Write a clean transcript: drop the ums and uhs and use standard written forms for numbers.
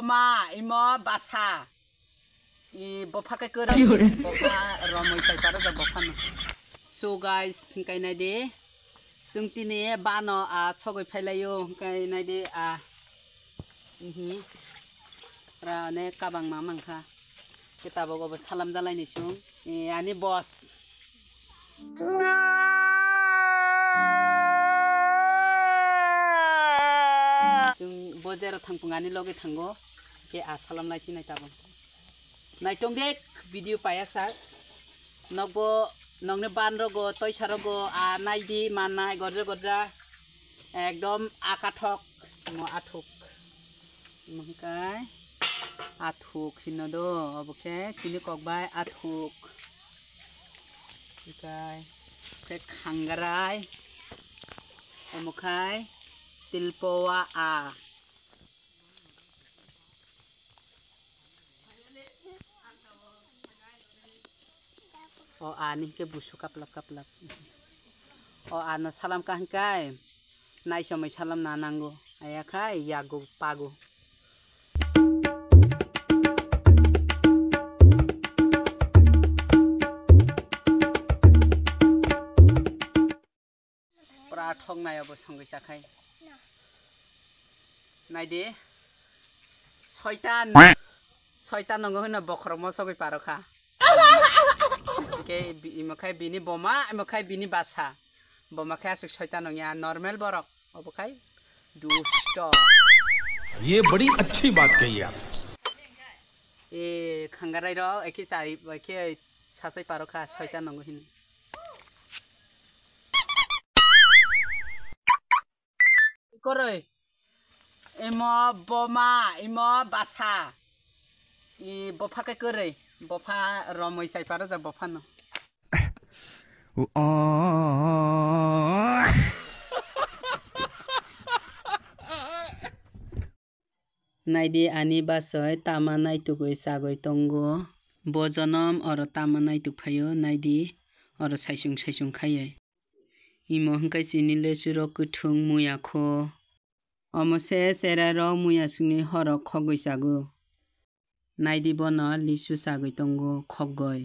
boma imo basa I bofa ke kere bofa romoi sai para ja bofa no so guys kai nai de जों दिनै Bano सगै फैलायो kai nai de राने काबां मा मांखा किताबाव सालाम दालायनिसु आनि बस जों बजार थांपुङानि लगे थांगो के सालाम नायसि नायताबो नायटं दे भिडिअ पाया सार नगो नंने बान रगो तय सारगो नायदि मानाय गरजा गरजा एकदम आकाथक म आथुक मकाय आथुक सिनदो अबके चिनि ककबाय आथुक मकाय के खांगराय मकाय तिलपोवा आनी के बुसु कापलाप कापलाप आना सालाम काहंकाय नाय समय सालाम ना नांगो आयाखाय यागो पागो प्राथं नायाबो संगैसाखाय नायदे सयता नंगो होना बखरम सगै पारखा के इमखाय बिनि बमा इमखाय बिनि बासा बमाखाय आसु सयता नंया नॉर्मल बरक अबखाय दुष्ट ये बड़ी अच्छी बात कही आप खंगाराय र एके सारि एके सासै पारखा सयता नंगो हिन करे इमो बमा इमो बासा बफा के करे बफा रमै साइ पार जा बफा न नायदि आनि बासय तामा नायतुगै सागै तंगो बजनम और तामा नायतुग फायो नायदि और साइसुं खायै इमो हंकाय चिनि लेसुरो कुथुं मुयाखो अमसे सेरारो मुयासुनि हरक खगै सागो नायदि बन लिसु सागै तंगो खगै